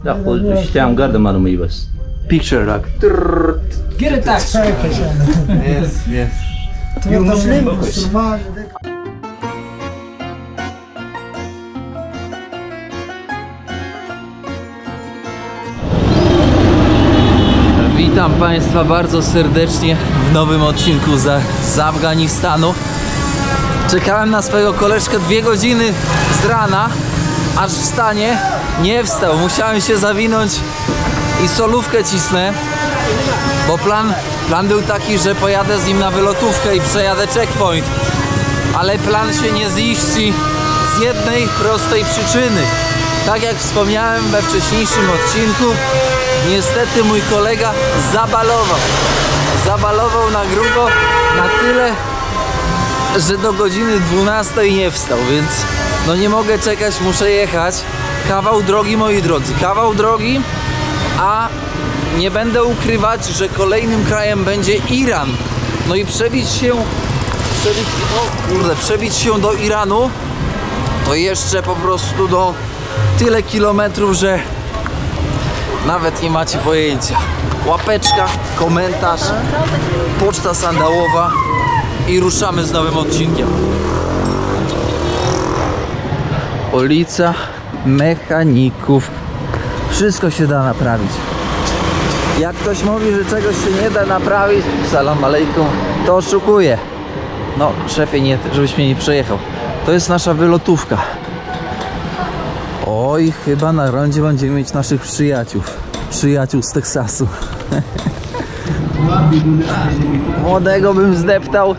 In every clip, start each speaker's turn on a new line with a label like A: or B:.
A: لا خذ اشتام قرد ما رمي بس picture like
B: Get it back.
A: yes yes
C: You Muslim?
B: Witam Państwa bardzo serdecznie w nowym odcinku z Afganistanu. Czekałem na swojego koleżkę 2 godziny z rana, aż wstanie. Nie wstał, musiałem się zawinąć i solówkę cisnę, bo plan był taki, że pojadę z nim na wylotówkę i przejadę checkpoint. Ale plan się nie ziści z jednej prostej przyczyny. Tak jak wspomniałem we wcześniejszym odcinku, niestety mój kolega zabalował na grubo, na tyle, że do godziny 12 nie wstał, więc no nie mogę czekać, muszę jechać. Kawał drogi, moi drodzy, kawał drogi, a nie będę ukrywać, że kolejnym krajem będzie Iran. No i przebić się do Iranu to jeszcze po prostu do tyle kilometrów, że nawet nie macie pojęcia. Łapeczka, komentarz, poczta sandałowa i ruszamy z nowym odcinkiem. Ulica Mechaników. Wszystko się da naprawić. Jak ktoś mówi, że czegoś się nie da naprawić, salam alejkum, to oszukuje. No, szefie, nie, żebyś mnie nie przejechał. To jest nasza wylotówka. Oj, chyba na rondzie będziemy mieć naszych przyjaciół z Teksasu. Młodego bym zdeptał.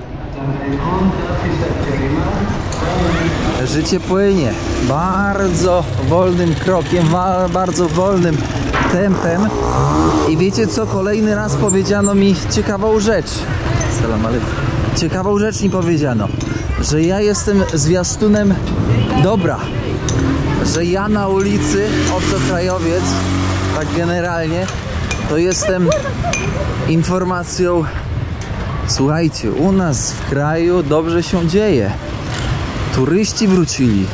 B: Życie płynie bardzo wolnym krokiem, bardzo wolnym tempem. I wiecie co? Kolejny raz powiedziano mi ciekawą rzecz. Salam alejkum. Ciekawą rzecz mi powiedziano, że ja jestem zwiastunem dobra. Że ja na ulicy, obcokrajowiec, tak generalnie, to jestem informacją: słuchajcie, u nas w kraju dobrze się dzieje. Turyści wrócili.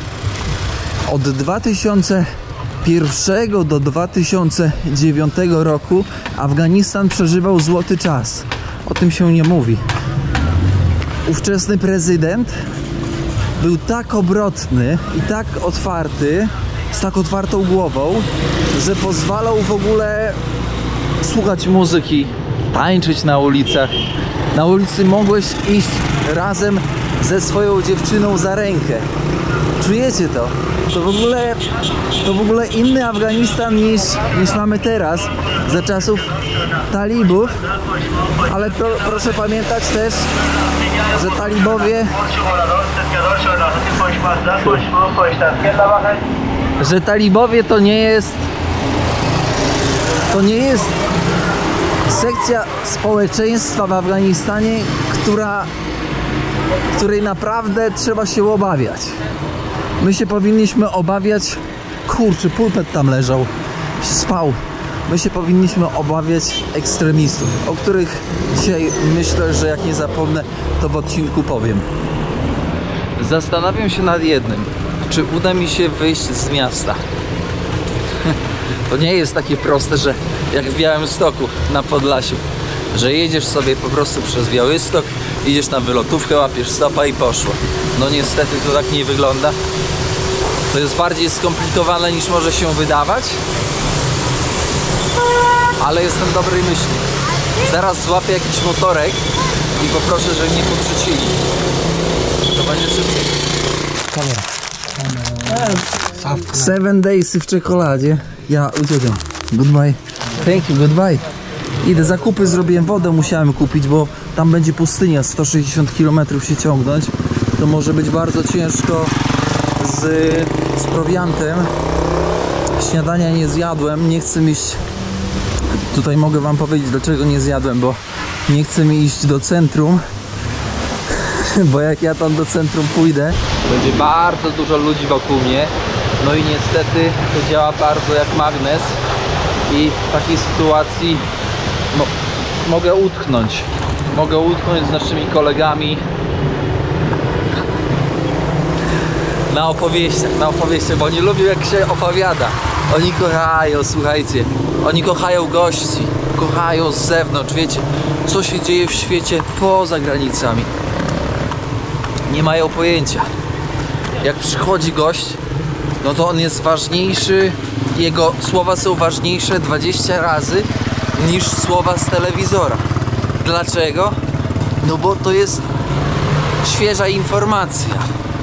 B: Od 2001 do 2009 roku Afganistan przeżywał złoty czas. O tym się nie mówi. Ówczesny prezydent był tak obrotny i tak otwarty, z tak otwartą głową, że pozwalał w ogóle słuchać muzyki, tańczyć na ulicach. Na ulicy mogłeś iść razem ze swoją dziewczyną za rękę. Czujecie to? To w ogóle inny Afganistan niż mamy teraz, za czasów talibów. Ale proszę pamiętać też, że talibowie to nie jest sekcja społeczeństwa w Afganistanie, której naprawdę trzeba się obawiać. My się powinniśmy obawiać... Kurczę, pulpet tam leżał, spał. My się powinniśmy obawiać ekstremistów, o których dzisiaj myślę, że jak nie zapomnę, to w odcinku powiem. Zastanawiam się nad jednym. Czy uda mi się wyjść z miasta? To nie jest takie proste, że jak w Białymstoku na Podlasiu, że jedziesz sobie po prostu przez Białystok, idziesz na wylotówkę, łapiesz stopa i poszło. No niestety to tak nie wygląda. To jest bardziej skomplikowane niż może się wydawać. Ale jestem dobrej myśli. Zaraz złapię jakiś motorek i poproszę, żeby mnie podrzucili. To będzie szybciej.
C: Kamera.
B: 7 days w czekoladzie. Ja uciekam. Goodbye. Thank you, goodbye. Idę, zakupy zrobiłem, wodę musiałem kupić, bo tam będzie pustynia, 160 km się ciągnąć. To może być bardzo ciężko z prowiantem. Śniadania nie zjadłem, nie chcę iść. Tutaj mogę wam powiedzieć, dlaczego nie zjadłem, bo nie chcę mi iść do centrum. Bo jak ja tam do centrum pójdę, będzie bardzo dużo ludzi wokół mnie. No i niestety to działa bardzo jak magnes. I w takiej sytuacji mogę utknąć. Mogę utknąć z naszymi kolegami na opowieściach, bo oni lubią jak się opowiada. Oni kochają, słuchajcie, oni kochają gości, kochają z zewnątrz, wiecie, co się dzieje w świecie poza granicami. Nie mają pojęcia. Jak przychodzi gość, no to on jest ważniejszy, jego słowa są ważniejsze 20 razy niż słowa z telewizora. Dlaczego? No bo to jest świeża informacja.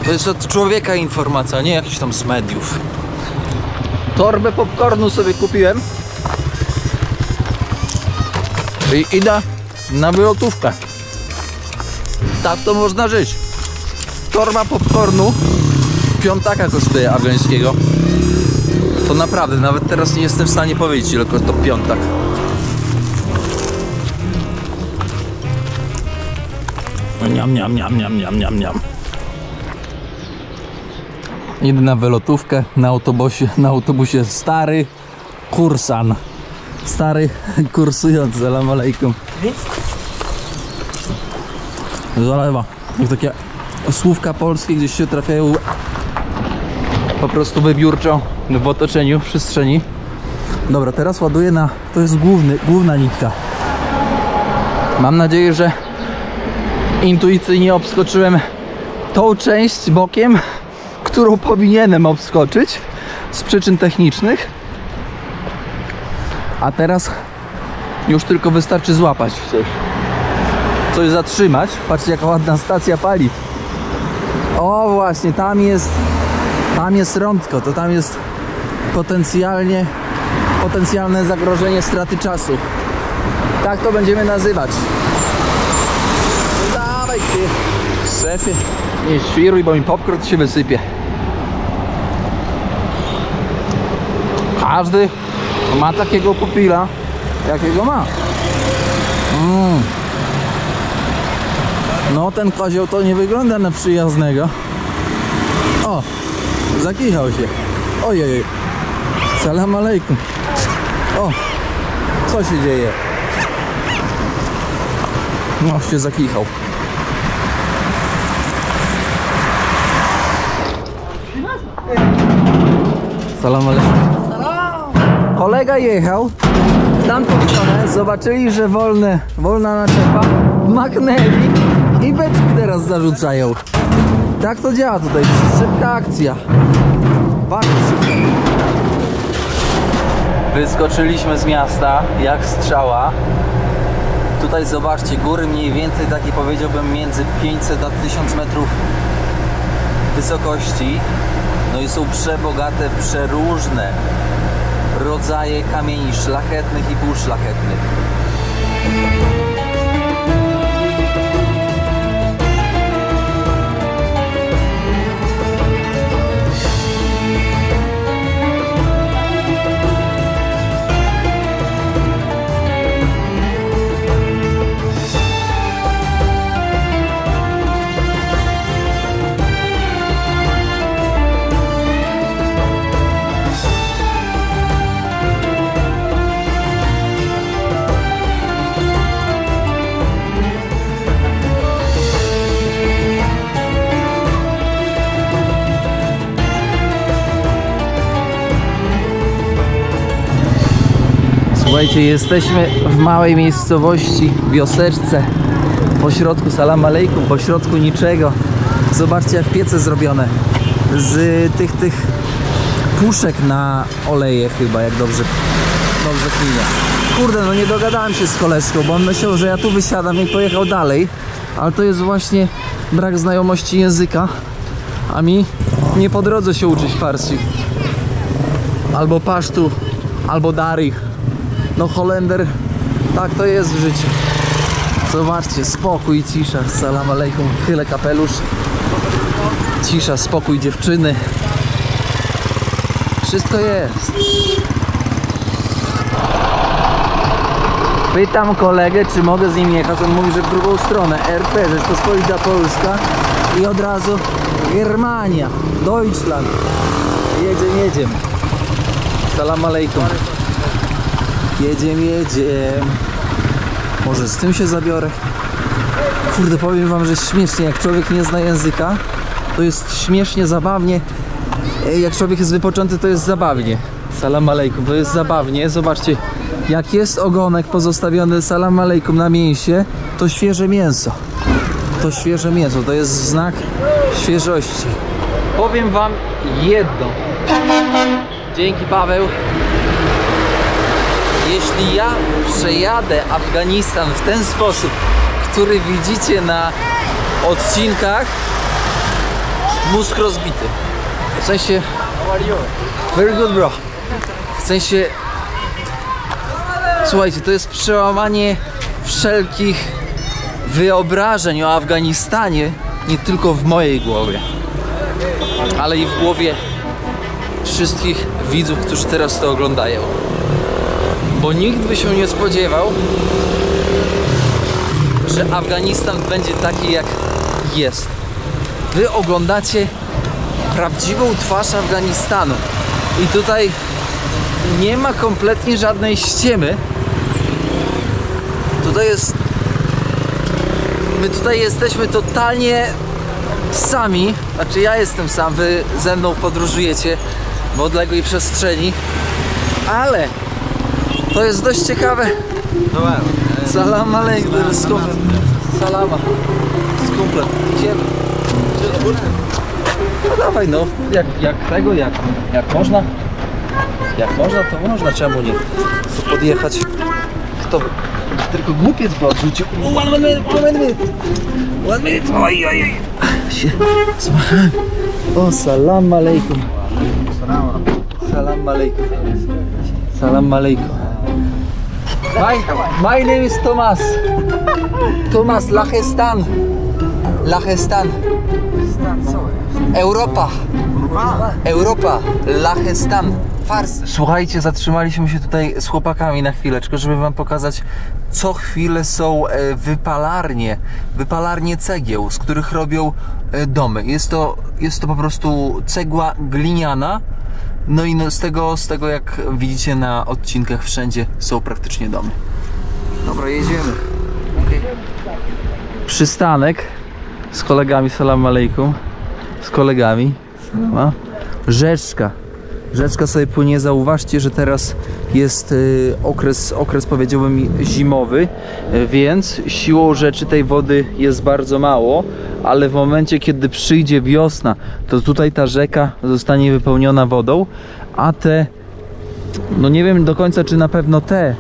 B: To jest od człowieka informacja, nie jakiś tam z mediów. Torbę popcornu sobie kupiłem i idę na wylotówkę. Tak to można żyć. Torba popcornu piątaka kosztuje afgańskiego. To naprawdę, nawet teraz nie jestem w stanie powiedzieć, ile to piątak. Niam. Idę na wylotówkę, na autobusie stary kursan. Stary kursujący, salam alejkum. Zalewa. Jak takie słówka polskie gdzieś się trafiają po prostu wybiórczo w otoczeniu, w przestrzeni. Dobra, teraz ładuję na... To jest główna nitka. Mam nadzieję, że intuicyjnie obskoczyłem tą część bokiem, którą powinienem obskoczyć z przyczyn technicznych. A teraz już tylko wystarczy złapać coś zatrzymać. Patrzcie, jaka ładna stacja paliw. O właśnie, tam jest rądko, to tam jest potencjalne zagrożenie straty czasu. Tak to będziemy nazywać. No dawaj ty, szefie, nie świruj, bo mi popcorn się wysypie. Każdy ma takiego pupila, jakiego ma. No ten kozioł to nie wygląda na przyjaznego. O, zakichał się. Ojej, salam alejkum. O, co się dzieje? No się zakichał. Salam alejkum. Kolega jechał w tamtą stronę, zobaczyli, że wolna naczepa, machnęli i beczki teraz zarzucają. Tak to działa tutaj, szybka akcja. Bardzo szybko. Wyskoczyliśmy z miasta jak strzała. Tutaj zobaczcie, góry mniej więcej takie, powiedziałbym, między 500 a 1000 metrów wysokości. No i są przebogate w przeróżne rodzaje kamieni szlachetnych i półszlachetnych. Słuchajcie, jesteśmy w małej miejscowości, wioseczce, pośrodku, salam alejkum, pośrodku niczego. Zobaczcie, jak piece zrobione z tych puszek na oleje chyba, jak dobrze kminie. Kurde, no nie dogadałem się z koleżką, bo on myślał, że ja tu wysiadam i pojechał dalej, ale to jest właśnie brak znajomości języka, a mi nie po drodze się uczyć farsi. Albo pasztu, albo dari. No Holender, tak to jest w życiu. Zobaczcie, spokój i cisza. Salam alejkum, chylę kapelusz. Cisza, spokój dziewczyny. Wszystko jest. Pytam kolegę, czy mogę z nim jechać. On mówi, że w drugą stronę. RP, Rzeczpospolita Polska. I od razu Germania, Deutschland. Jedziemy. Salam alejkum. Jedziemy. Może z tym się zabiorę. Kurde, powiem wam, że śmiesznie, jak człowiek nie zna języka, to jest śmiesznie, zabawnie. Jak człowiek jest wypoczęty, to jest zabawnie. Salam alejkum, to jest zabawnie. Zobaczcie, jak jest ogonek pozostawiony salam alejkum na mięsie, to świeże mięso. To świeże mięso, to jest znak świeżości. Powiem wam jedno. Dzięki, Paweł. Jeśli ja przejadę Afganistan w ten sposób, który widzicie na odcinkach, mózg rozbity. W sensie... Very good, bro. W sensie... Słuchajcie, to jest przełamanie wszelkich wyobrażeń o Afganistanie, nie tylko w mojej głowie, ale i w głowie wszystkich widzów, którzy teraz to oglądają. Bo nikt by się nie spodziewał, że Afganistan będzie taki, jak jest. Wy oglądacie prawdziwą twarz Afganistanu i tutaj nie ma kompletnie żadnej ściemy. Tutaj jest... My tutaj jesteśmy totalnie sami. Znaczy ja jestem sam, wy ze mną podróżujecie w odległej przestrzeni. Ale to jest dość ciekawe. Salam alejkum, to jest komplet. Salama. To jest komplet. Idziemy. No dawaj, no. Jak można? Jak można, to można. Czemu nie? To podjechać. Kto? Tylko głupiec by odrzucił. One minute. Oj. Się zmachałem. O, salam alejkum. Salam alejkum. Salam alejkum. My name is Thomas. Thomas, Lagestan. Europa, Lagestan. Fars. Słuchajcie, zatrzymaliśmy się tutaj z chłopakami na chwileczkę, żeby wam pokazać, co chwilę są wypalarnie cegieł, z których robią domy. Jest to po prostu cegła gliniana. No i z tego jak widzicie na odcinkach, wszędzie są praktycznie domy. Dobra, jedziemy. Okay. Przystanek z kolegami, salam alejkum. Z kolegami. Salama. Rzeczka sobie płynie. Zauważcie, że teraz jest okres powiedziałbym zimowy, więc siłą rzeczy tej wody jest bardzo mało, ale w momencie, kiedy przyjdzie wiosna, to tutaj ta rzeka zostanie wypełniona wodą, a te, no nie wiem do końca, czy na pewno te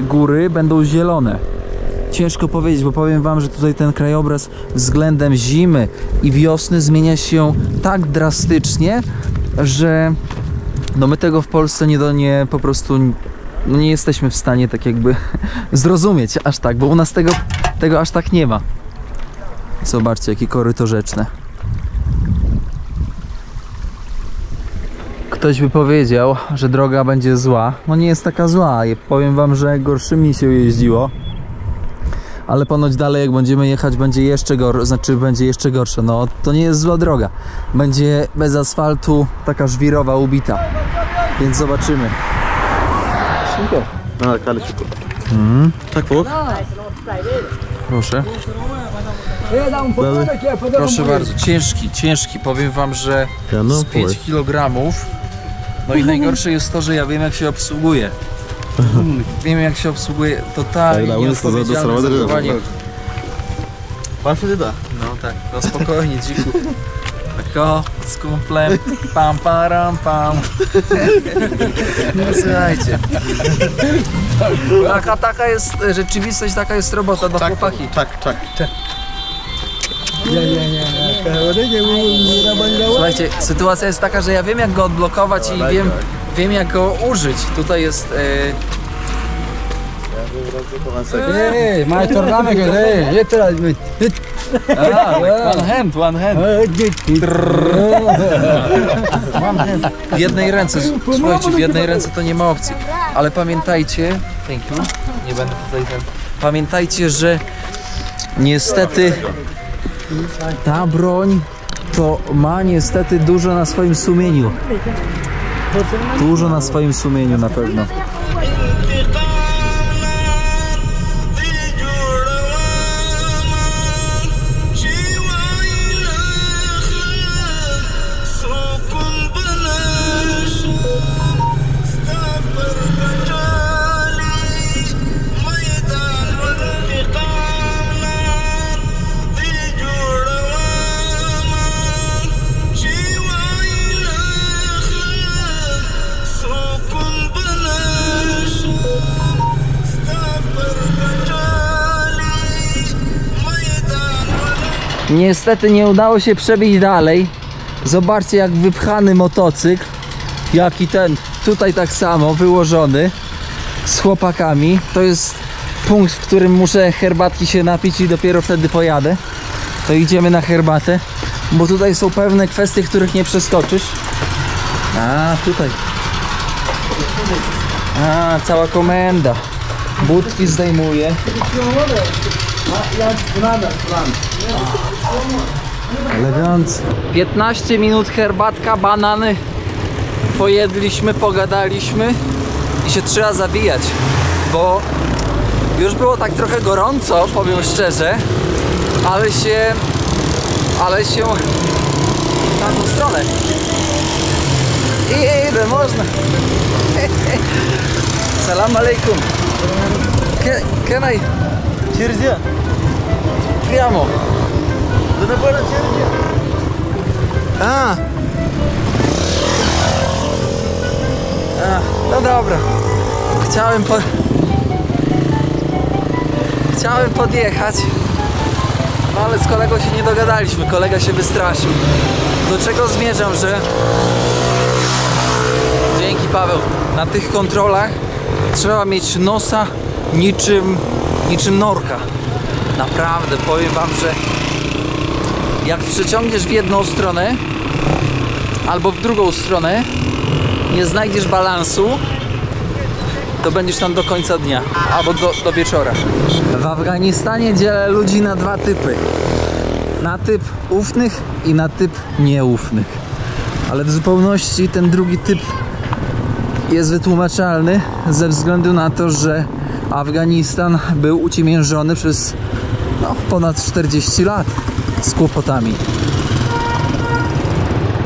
B: góry będą zielone. Ciężko powiedzieć, bo powiem wam, że tutaj ten krajobraz względem zimy i wiosny zmienia się tak drastycznie, że no my tego w Polsce po prostu nie jesteśmy w stanie tak jakby zrozumieć aż tak, bo u nas tego aż tak nie ma. Zobaczcie, jakie koryto rzeczne. Ktoś by powiedział, że droga będzie zła. No nie jest taka zła. Powiem wam, że gorszymi się jeździło. Ale ponoć dalej jak będziemy jechać będzie jeszcze gorsza. No to nie jest zła droga. Będzie bez asfaltu, taka żwirowa, ubita. Więc zobaczymy. Super. Tak, proszę. Proszę bardzo, ciężki. Powiem wam, że z 5 kg. No i najgorsze jest to, że ja wiem, jak się obsługuje. Wiem, jak się obsługuje. Totalnie nieodpowiedzialne zachowanie. No tak, no spokojnie, dziku. Tako, z kumplem. Pam, param, pam. No, słuchajcie. Taka jest rzeczywistość, taka jest robota do chłopaki.
C: Tak.
B: Słuchajcie, sytuacja jest taka, że ja wiem, jak go odblokować i wiem jak go użyć. Tutaj jest... One hand. W jednej ręce, słuchajcie, w jednej ręce to nie ma opcji. Ale pamiętajcie, thank you, nie będę tutaj pamiętajcie, że niestety ta broń to ma niestety dużo na swoim sumieniu. Dużo na swoim sumieniu na pewno. Niestety nie udało się przebić dalej. Zobaczcie, jak wypchany motocykl. Jaki ten, tutaj tak samo, wyłożony. Z chłopakami. To jest punkt, w którym muszę herbatki się napić i dopiero wtedy pojadę. To idziemy na herbatę. Bo tutaj są pewne kwestie, których nie przeskoczysz. A, tutaj. A, cała komenda. Budki zdejmuje. Elegancko. 15 minut herbatka, banany. Pojedliśmy, pogadaliśmy i się trzeba zabijać, bo już było tak trochę gorąco, powiem szczerze, ale się w tamtą stronę. Idę, można. Salam alaikum. Can I?
C: Çirce.
B: Priamo.
C: Dona para çirce.
B: A. No dobra. Chciałem podjechać, no ale z kolegą się nie dogadaliśmy. Kolega się wystraszył. Do czego zmierzam, że dzięki, Paweł, na tych kontrolach trzeba mieć nosa niczym norka. Naprawdę, powiem wam, że jak przeciągniesz w jedną stronę albo w drugą stronę, nie znajdziesz balansu, to będziesz tam do końca dnia albo do wieczora. W Afganistanie dzielę ludzi na dwa typy. Na typ ufnych i na typ nieufnych. Ale w zupełności ten drugi typ jest wytłumaczalny ze względu na to, że Afganistan był uciemiężony przez ponad 40 lat z kłopotami.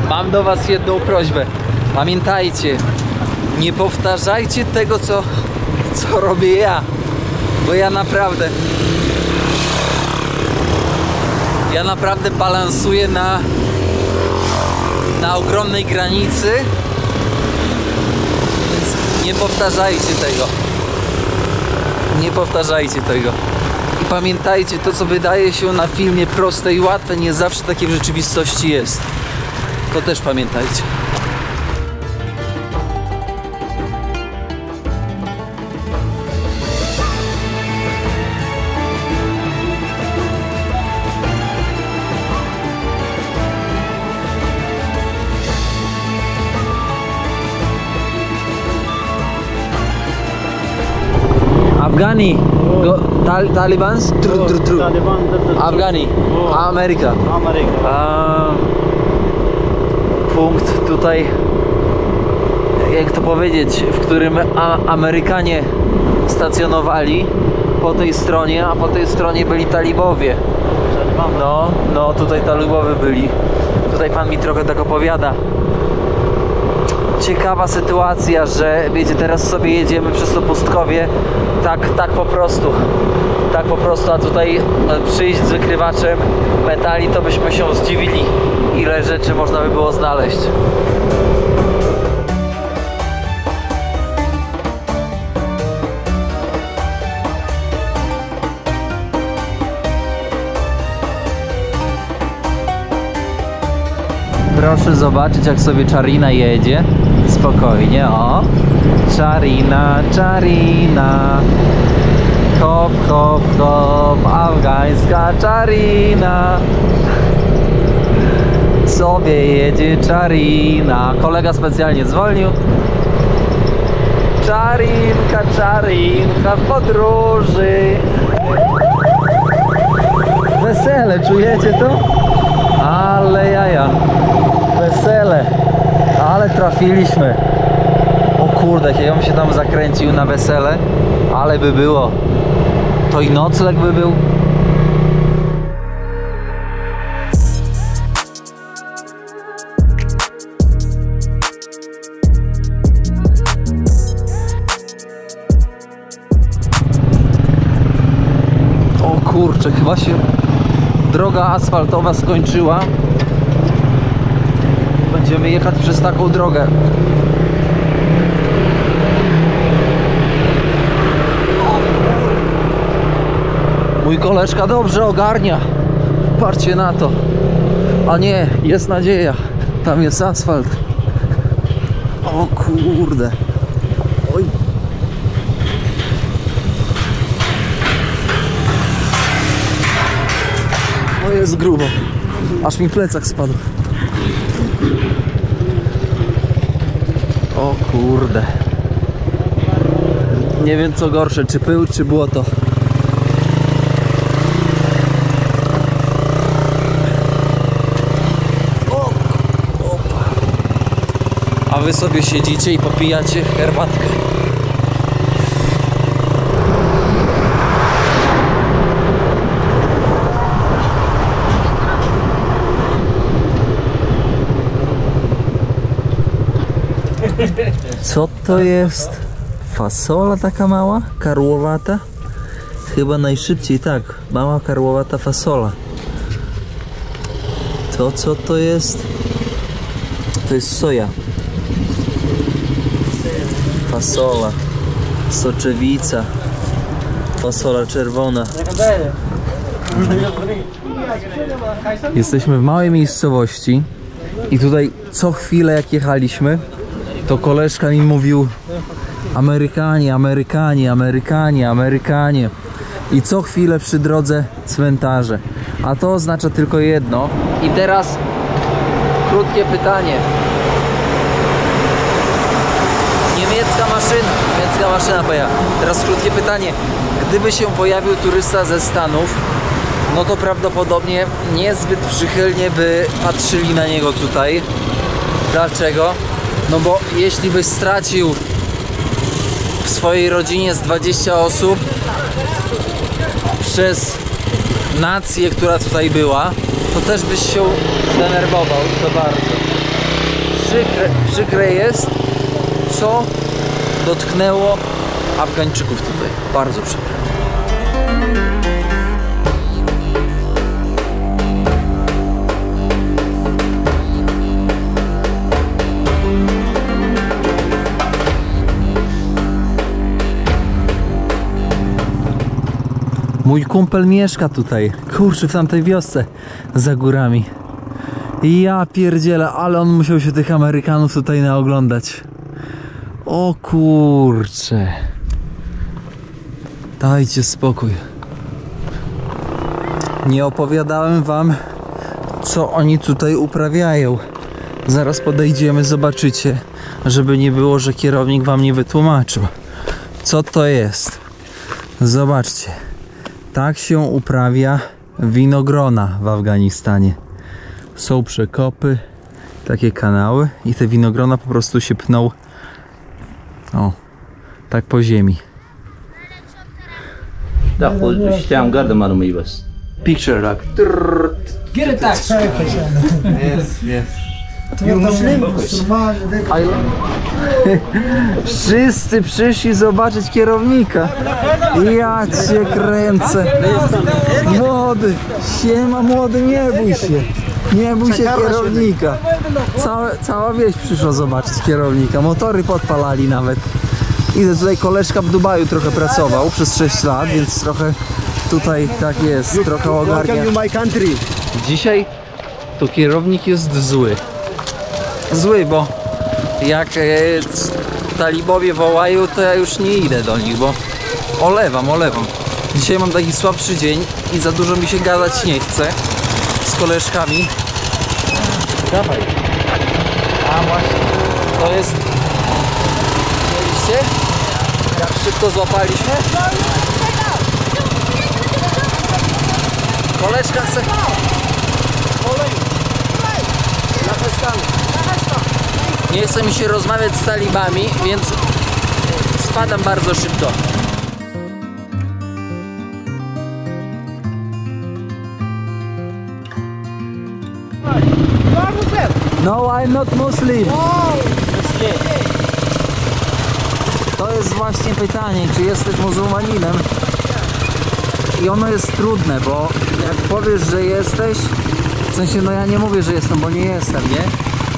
B: Mam do was jedną prośbę. Pamiętajcie, nie powtarzajcie tego, co robię ja, bo ja naprawdę balansuję na ogromnej granicy, więc nie powtarzajcie tego. Nie powtarzajcie tego. I pamiętajcie, to co wydaje się na filmie proste i łatwe, nie zawsze takie w rzeczywistości jest. To też pamiętajcie. Afghani, Talibans, true. Afghani, Ameryka. Punkt tutaj, jak to powiedzieć, w którym Amerykanie stacjonowali po tej stronie, a po tej stronie byli talibowie. No, tutaj talibowie byli. Tutaj pan mi trochę tak opowiada. Ciekawa sytuacja, że wiecie, teraz sobie jedziemy przez to pustkowie tak po prostu, a tutaj przyjść z wykrywaczem metali, to byśmy się zdziwili, ile rzeczy można by było znaleźć. Proszę zobaczyć, jak sobie Czarina jedzie. Spokojnie, o. Czarina. Hop, hop, hop. Afgańska Czarina. Sobie jedzie Czarina. Kolega specjalnie zwolnił. Czarinka w podróży. Wesele, czujecie to? Ale jaja. Wesele. Ale trafiliśmy. O kurde, ja bym się tam zakręcił na wesele. Ale by było. To i nocleg by był. O kurczę, chyba się droga asfaltowa skończyła. Będziemy jechać przez taką drogę. Mój koleżka dobrze ogarnia. Popatrzcie na to. A nie, jest nadzieja. Tam jest asfalt. O kurde. Oj. No jest grubo. Aż mi plecak spadł. O kurde. Nie wiem co gorsze, czy pył, czy błoto. A wy sobie siedzicie i popijacie herbatkę. Co to jest? Fasola taka mała? Karłowata? Chyba najszybciej tak. Mała karłowata fasola. To co to jest? To jest soja. Fasola. Soczewica. Fasola czerwona. Jesteśmy w małej miejscowości i tutaj co chwilę jak jechaliśmy, to koleżka mi mówił: Amerykanie, Amerykanie, Amerykanie, Amerykanie. I co chwilę przy drodze cmentarze. A to oznacza tylko jedno. I teraz krótkie pytanie. Niemiecka maszyna pojechała. Teraz krótkie pytanie. Gdyby się pojawił turysta ze Stanów, no to prawdopodobnie niezbyt przychylnie by patrzyli na niego tutaj. Dlaczego? No bo jeśli byś stracił w swojej rodzinie z 20 osób przez nację, która tutaj była, to też byś się zdenerwował, to bardzo. Przykre jest, co dotknęło Afgańczyków tutaj. Bardzo przykre. Mój kumpel mieszka tutaj, kurczę, w tamtej wiosce za górami. Ja pierdzielę, ale on musiał się tych Amerykanów tutaj naoglądać. O kurczę. Dajcie spokój. Nie opowiadałem wam, co oni tutaj uprawiają. Zaraz podejdziemy, zobaczycie, żeby nie było, że kierownik wam nie wytłumaczył, co to jest. Zobaczcie. Tak się uprawia winogrona w Afganistanie. Są przekopy, takie kanały i te winogrona po prostu się pną, o, tak po ziemi.
A: اشتام قردم أنا مي بس.
B: Picture like.
D: Get it back.
C: Yes, yes. You Muslim?
B: Wszyscy przyszli zobaczyć kierownika. Ja cię kręcę. Młody, siema młody, nie bój się. Nie bój się kierownika. Cała wieś przyszła zobaczyć kierownika. Motory podpalali nawet. Idę tutaj, koleżka w Dubaju trochę pracował przez 6 lat, więc trochę tutaj tak jest, trochę ogarnia. Dzisiaj to kierownik jest zły. Zły, bo jak talibowie wołają, to ja już nie idę do nich, bo olewam. Dzisiaj mam taki słabszy dzień i za dużo mi się gadać nie chce z koleżkami. Dawaj. A właśnie, to jest... Widzieliście? Jak szybko złapaliśmy? Koleżka chce... Nie chce mi się rozmawiać z talibami, więc spadam bardzo szybko. No, I'm not Muslim. To jest właśnie pytanie, czy jesteś muzułmaninem? I ono jest trudne, bo jak powiesz, że jesteś, w sensie, no ja nie mówię, że jestem, bo nie jestem, nie?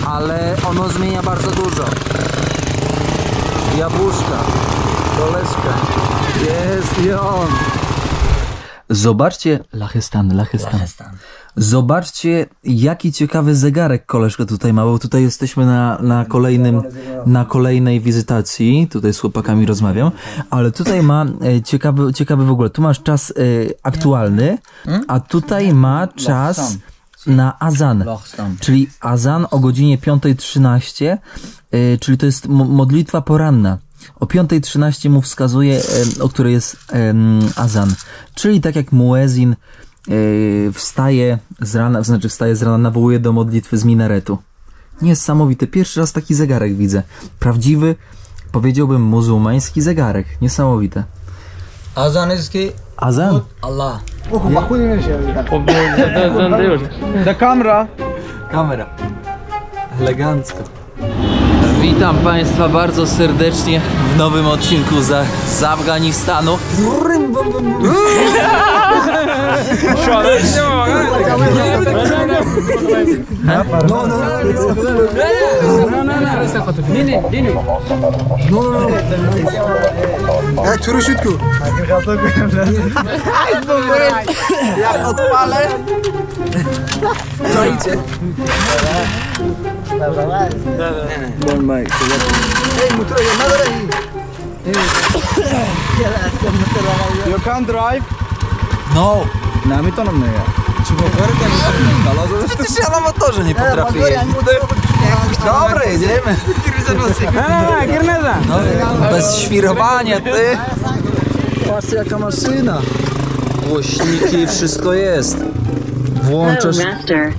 B: Ale ono zmienia bardzo dużo. Jabłuszka, koleżka, jest i on. Zobaczcie, Lachestan. Zobaczcie, jaki ciekawy zegarek koleżka tutaj ma, bo tutaj jesteśmy na kolejnej wizytacji. Tutaj z chłopakami rozmawiam, ale tutaj ma ciekawy w ogóle. Tu masz czas aktualny, a tutaj ma czas na azan, czyli azan o godzinie 5:13, czyli to jest modlitwa poranna. O 5:13 mu wskazuje, o której jest azan, czyli tak jak muezin wstaje z rana, nawołuje do modlitwy z minaretu. Niesamowite, pierwszy raz taki zegarek widzę. Prawdziwy, powiedziałbym, muzułmański zegarek. Niesamowite.
C: Azan is ki
B: Azan?
C: Allah.
D: The camera.
B: Kamera. Elegancko. Witam Państwa bardzo serdecznie w nowym odcinku z Afganistanu.
C: Jak tu szybko? Jak odpalę?
B: Czajcie.
C: You can drive?
B: No.
C: Nami to nam nie ja.
B: Przecież ja na motorze nie potrafię jeździć. Dobra, jedziemy. Bez świrowania, ty. Patrz jaka maszyna. Głośniki, wszystko jest. Włączasz
E: Master.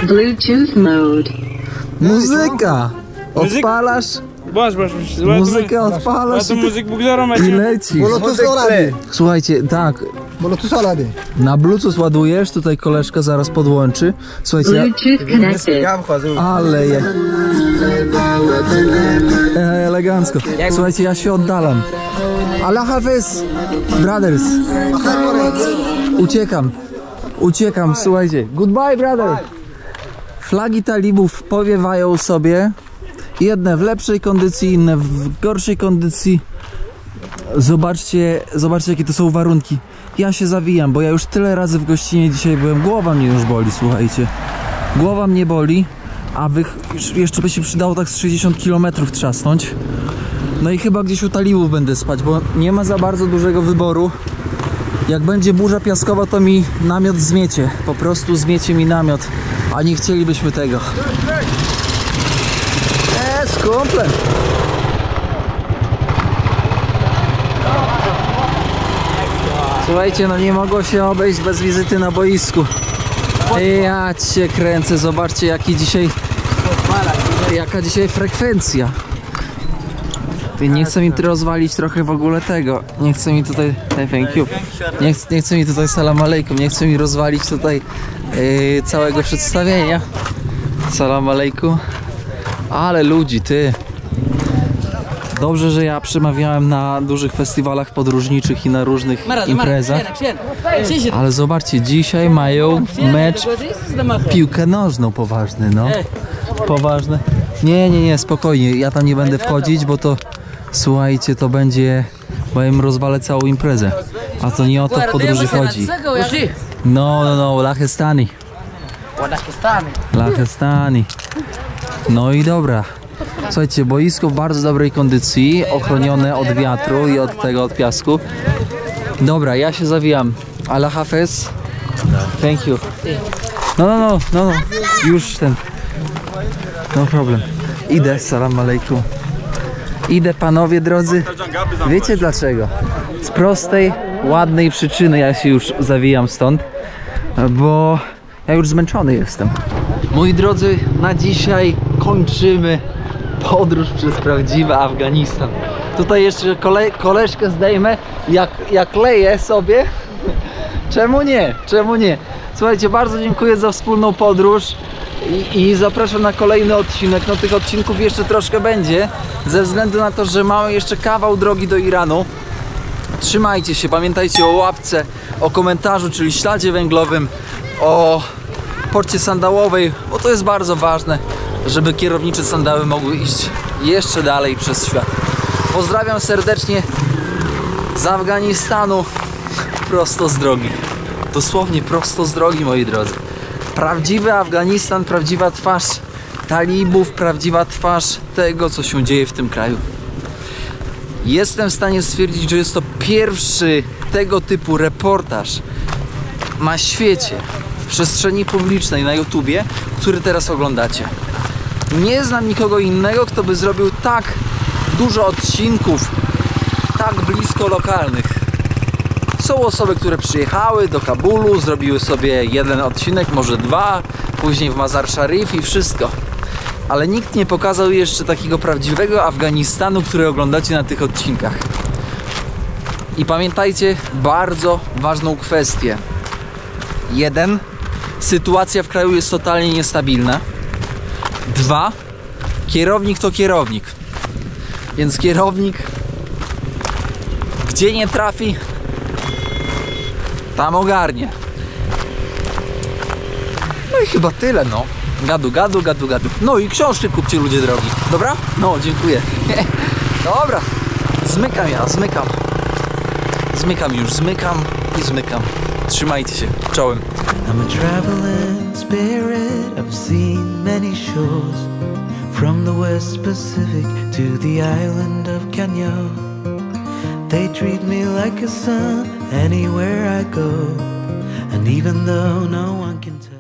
E: Bluetooth mode.
B: muzyka. Odpalasz, muzykę odpalasz i leci. Słuchajcie, tak, na Bluetooth ładujesz, tutaj koleżka zaraz podłączy. Słuchajcie,
E: Bluetooth connected.
B: ale je. Elegancko. Słuchajcie, ja się oddalam. Allah Hafiz, brothers. Uciekam, słuchajcie. Goodbye, brother. Flagi talibów powiewają sobie. Jedne w lepszej kondycji, inne w gorszej kondycji. Zobaczcie, jakie to są warunki. Ja się zawijam, bo ja już tyle razy w gościnie dzisiaj byłem. Głowa mnie już boli, słuchajcie. Głowa mnie boli, a jeszcze by się przydało tak z 60 km trzasnąć. No i chyba gdzieś u talibów będę spać, bo nie ma za bardzo dużego wyboru. Jak będzie burza piaskowa, to mi namiot zmiecie. Po prostu zmiecie mi namiot, a nie chcielibyśmy tego. Kumple. Słuchajcie, no nie mogło się obejść bez wizyty na boisku. Ja cię kręcę, zobaczcie jaka dzisiaj frekwencja. Nie chcę mi rozwalić trochę w ogóle tego. Nie chcę mi tutaj... Thank you. Nie chcę mi tutaj salam alejkum. Nie chcę mi rozwalić tutaj całego przedstawienia. Salam alejkum. Ale ludzi, ty. Dobrze, że ja przemawiałem na dużych festiwalach podróżniczych i na różnych imprezach. Ale zobaczcie, dzisiaj mają mecz piłkę nożną poważny, no. Poważny. Nie, spokojnie. Ja tam nie będę wchodzić, bo to, słuchajcie, to będzie, bo ja im rozwalę całą imprezę. A to nie o to w podróży chodzi. No, Lachestani. No i dobra. Słuchajcie, boisko w bardzo dobrej kondycji, ochronione od wiatru i od piasku. Dobra, ja się zawijam. Allah Hafiz. Thank you. No. Już ten. No problem. Idę, salam alejkum. Idę, panowie drodzy. Wiecie dlaczego? Z prostej, ładnej przyczyny ja się już zawijam stąd, bo ja już zmęczony jestem. Moi drodzy, na dzisiaj kończymy podróż przez prawdziwy Afganistan. Tutaj jeszcze koleżkę zdejmę, jak leję sobie. Czemu nie? Słuchajcie, bardzo dziękuję za wspólną podróż i zapraszam na kolejny odcinek. No tych odcinków jeszcze troszkę będzie, ze względu na to, że mamy jeszcze kawał drogi do Iranu. Trzymajcie się, pamiętajcie o łapce, o komentarzu, czyli śladzie węglowym, o porcie sandałowej, bo to jest bardzo ważne, żeby kierownicze sandały mogły iść jeszcze dalej przez świat. Pozdrawiam serdecznie z Afganistanu, prosto z drogi. Dosłownie prosto z drogi, moi drodzy. Prawdziwy Afganistan, prawdziwa twarz talibów, prawdziwa twarz tego, co się dzieje w tym kraju. Jestem w stanie stwierdzić, że jest to pierwszy tego typu reportaż na świecie, w przestrzeni publicznej, na YouTubie, który teraz oglądacie. Nie znam nikogo innego, kto by zrobił tak dużo odcinków, tak blisko lokalnych. Są osoby, które przyjechały do Kabulu, zrobiły sobie jeden odcinek, może dwa, później w Mazar Sharif i wszystko. Ale nikt nie pokazał jeszcze takiego prawdziwego Afganistanu, który oglądacie na tych odcinkach. I pamiętajcie bardzo ważną kwestię. 1. Sytuacja w kraju jest totalnie niestabilna. 2. Kierownik to kierownik. Więc kierownik gdzie nie trafi, tam ogarnie. No i chyba tyle, no. Gadu, gadu, gadu, gadu. No i książki kupcie, ludzie drogi. Dobra? No, dziękuję. Dobra. Zmykam ja, zmykam. Zmykam już, zmykam i zmykam. Trzymajcie się. Czołem.
F: I'm a traveling spirit, I've seen many shores, from the West Pacific to the island of Kenya. They treat me like a son anywhere I go, and even though no one can tell